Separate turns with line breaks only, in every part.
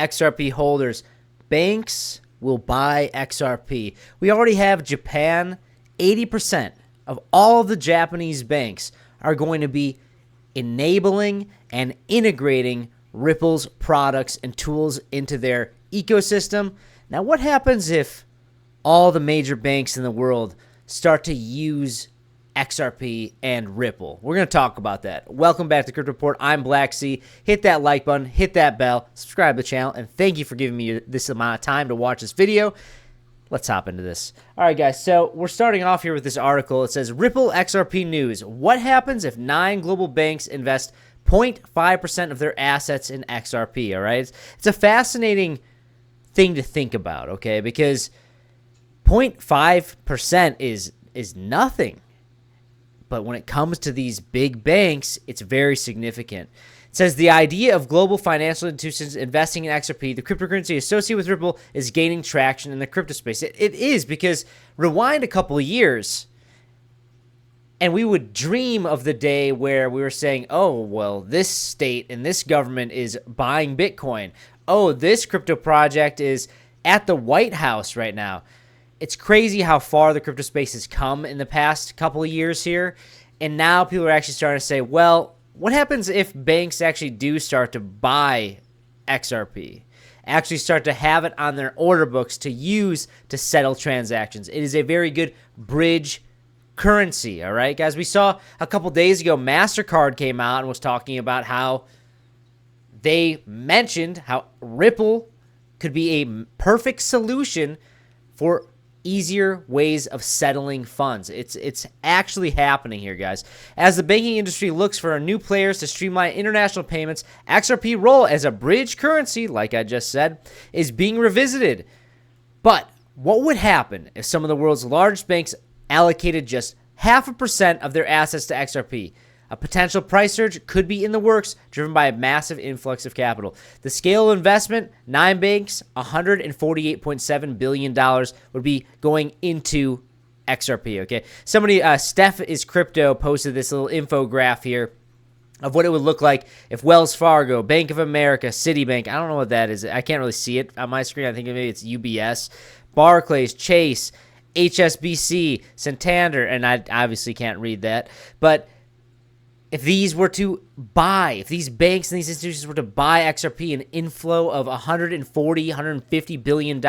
XRP holders, banks will buy XRP. We already have Japan. 80% of all of the Japanese banks are going to be enabling and integrating Ripple's products and tools into their ecosystem. Now, what happens if all the major banks in the world start to use XRP and Ripple? We're going to talk about that. Welcome back to Crypto Report. I'm Black Sea. Hit that like button, hit that bell, subscribe to the channel, and thank you for giving me this amount of time to watch this video. Let's hop into this. All right, guys, so we're starting off here with this article. It says, Ripple XRP news. What happens if 9 global banks invest 0.5% of their assets in XRP, all right? It's a fascinating thing to think about, okay? Because 0.5% is nothing. But when it comes to these big banks, it's very significant. It says the idea of global financial institutions investing in XRP, the cryptocurrency associated with Ripple, is gaining traction in the crypto space. It is, because rewind a couple of years, and we would dream of the day where we were saying, oh, well, this state and this government is buying Bitcoin. Oh, this crypto project is at the White House right now. It's crazy how far the crypto space has come in the past couple of years here. And now people are actually starting to say, well, what happens if banks actually do start to buy XRP, actually start to have it on their order books to use to settle transactions? It is a very good bridge currency, all right, guys? We saw a couple days ago, MasterCard came out and was talking about how they mentioned how Ripple could be a perfect solution for easier ways of settling funds. It's actually happening here, guys. As the banking industry looks for new players to streamline international payments, XRP role as a bridge currency, like I just said, is being revisited. But what would happen if some of the world's largest banks allocated just 0.5% of their assets to XRP? A potential price surge could be in the works, driven by a massive influx of capital. The scale of investment, 9 banks, $148.7 billion would be going into XRP, okay? Somebody, Steph is Crypto, posted this little infograph here of what it would look like if Wells Fargo, Bank of America, Citibank, I don't know what that is. I can't really see it on my screen. I think maybe it's UBS, Barclays, Chase, HSBC, Santander, and I obviously can't read that, but if these were to buy, if these banks and these institutions were to buy XRP, an inflow of $150 billion,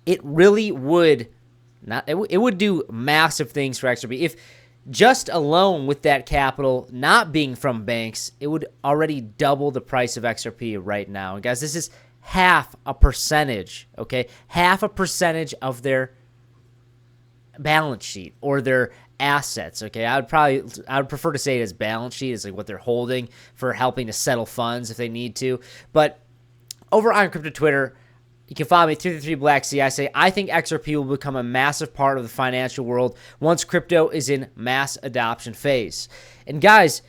it really would it would do massive things for XRP. If just alone with that capital not being from banks, it would already double the price of XRP right now. And guys, this is 0.5%, okay? 0.5% of their balance sheet or their assets, okay? I would prefer to say it as balance sheet, is like what they're holding for helping to settle funds if they need to. But over on Crypto Twitter, you can follow me, 333 Black Sea. I say, I think XRP will become a massive part of the financial world once crypto is in mass adoption phase. And guys,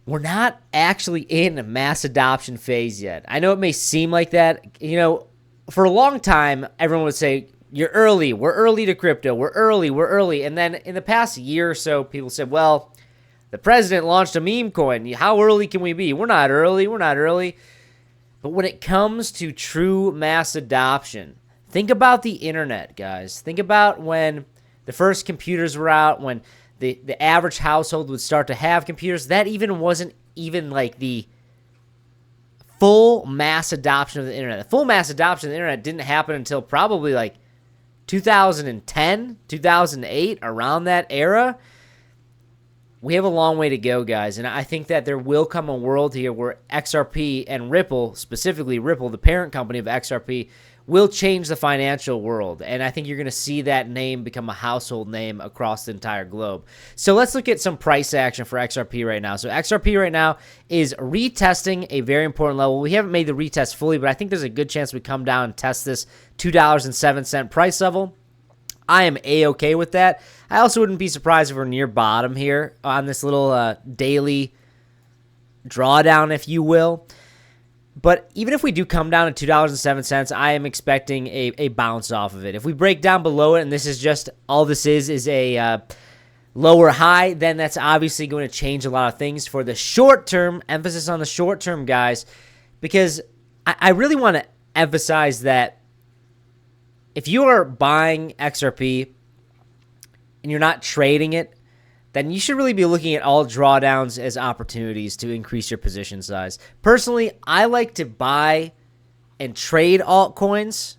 we're not actually in a mass adoption phase yet. I know it may seem like that. You know, for a long time, everyone would say, you're early. We're early to crypto. We're early. And then in the past year or so, people said, well, the president launched a meme coin. How early can we be? We're not early. But when it comes to true mass adoption, think about the internet, guys. Think about when the first computers were out, when the average household would start to have computers. That even wasn't even like the full mass adoption of the internet. The full mass adoption of the internet didn't happen until probably like 2010, 2008, around that era. We have a long way to go, guys, and I think that there will come a world here where XRP and Ripple, specifically Ripple, the parent company of XRP, will change the financial world, and I think you're going to see that name become a household name across the entire globe. So let's look at some price action for XRP right now. So XRP right now is retesting a very important level. We haven't made the retest fully, but I think there's a good chance we come down and test this $2.07 price level. I am A-okay with that. I also wouldn't be surprised if we're near bottom here on this little daily drawdown, if you will. But even if we do come down to $2.07, I am expecting a bounce off of it. If we break down below it, and this is just, all this is a lower high, then that's obviously going to change a lot of things for the short term. Emphasis on the short term, guys, because I really want to emphasize that if you are buying XRP and you're not trading it, then you should really be looking at all drawdowns as opportunities to increase your position size. Personally, I like to buy and trade altcoins,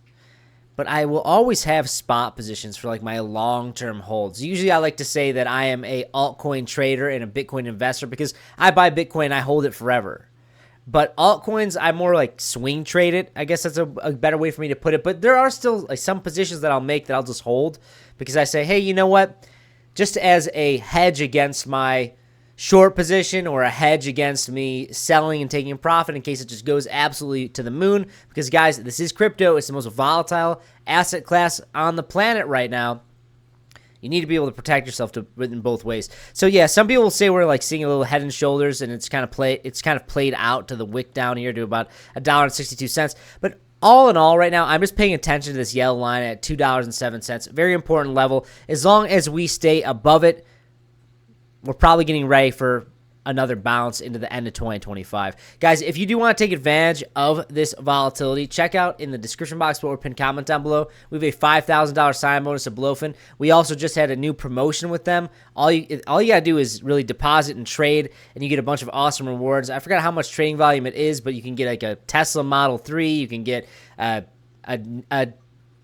but I will always have spot positions for like my long-term holds. Usually I like to say that I am a altcoin trader and a Bitcoin investor because I buy Bitcoin, I hold it forever. But altcoins, I more like swing trade it. I guess that's a better way for me to put it. But there are still like some positions that I'll make that I'll just hold because I say, hey, you know what? Just as a hedge against my short position or a hedge against me selling and taking a profit in case it just goes absolutely to the moon. Because, guys, this is crypto. It's the most volatile asset class on the planet right now. You need to be able to protect yourself in both ways. So, yeah, some people will say we're like seeing a little head and shoulders, and it's kind of played out to the wick down here to about $1.62. But all in all, right now, I'm just paying attention to this yellow line at $2.07. Very important level. As long as we stay above it, we're probably getting ready for another bounce into the end of 2025. Guys, if you do want to take advantage of this volatility, check out in the description box below or pinned comment down below. We have a $5,000 sign bonus to Blowfin. We also just had a new promotion with them. All you got to do is really deposit and trade, and you get a bunch of awesome rewards. I forgot how much trading volume it is, but you can get like a Tesla Model 3. You can get a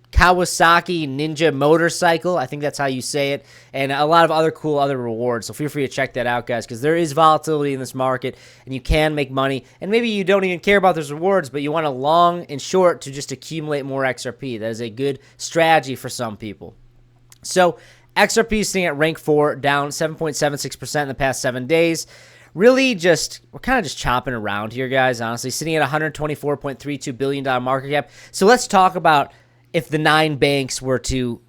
Kawasaki Ninja motorcycle. I think that's how you say it. And a lot of other rewards. So feel free to check that out, guys, because there is volatility in this market and you can make money. And maybe you don't even care about those rewards, but you want a long and short to just accumulate more XRP. That is a good strategy for some people. So XRP is sitting at rank 4, down 7.76% in the past 7 days. Really we're kind of just chopping around here, guys, honestly. Sitting at $124.32 billion market cap. So let's talk about if the 9 banks were to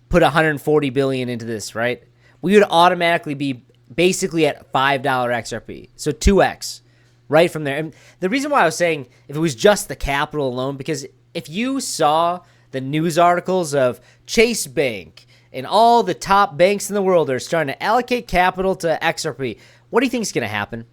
put $140 billion into this, right? We would automatically be basically at $5 XRP. So 2x right from there. And the reason why I was saying if it was just the capital alone, because if you saw the news articles of Chase Bank and all the top banks in the world are starting to allocate capital to XRP, what do you think is going to happen?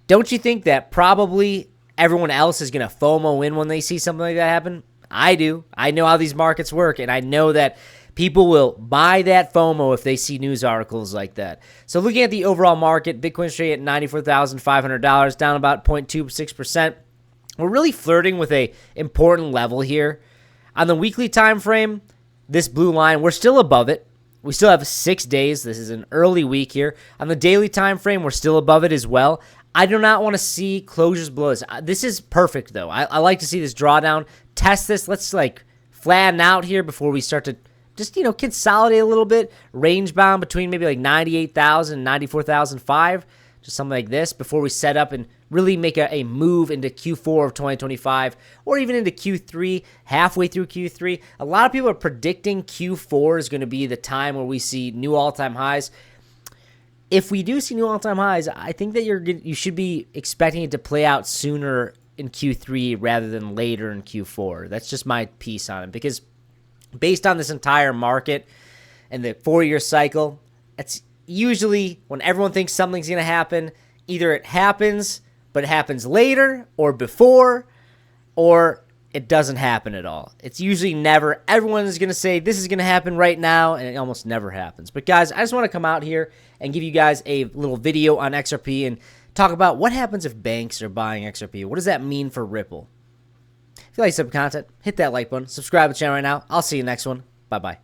Don't you think that probably everyone else is going to FOMO in when they see something like that happen? I do. I know how these markets work, and I know that people will buy that FOMO if they see news articles like that. So looking at the overall market, Bitcoin's trading at $94,500, down about 0.26%. We're really flirting with a important level here. On the weekly time frame, this blue line, we're still above it. We still have 6 days. This is an early week here. On the daily time frame, we're still above it as well. I do not want to see closures below this. This is perfect, though. I like to see this drawdown. Test this. Let's like flatten out here before we start to just, consolidate a little bit. Range bound between maybe like 98,000 and 94,005. Just something like this before we set up and really make a move into Q4 of 2025 or even into Q3, halfway through Q3. A lot of people are predicting Q4 is going to be the time where we see new all-time highs. If we do see new all-time highs, I think that you should be expecting it to play out sooner in Q3 rather than later in Q4. That's just my piece on it, because based on this entire market and the 4-year cycle, it's usually when everyone thinks something's going to happen, either it happens, but it happens later or before, or it doesn't happen at all. It's usually never. Everyone is going to say this is going to happen right now, and it almost never happens. But guys, I just want to come out here and give you guys a little video on XRP and talk about what happens if banks are buying XRP. What does that mean for Ripple? If you like some content, hit that like button, subscribe to the channel right now. I'll see you next one. Bye-bye.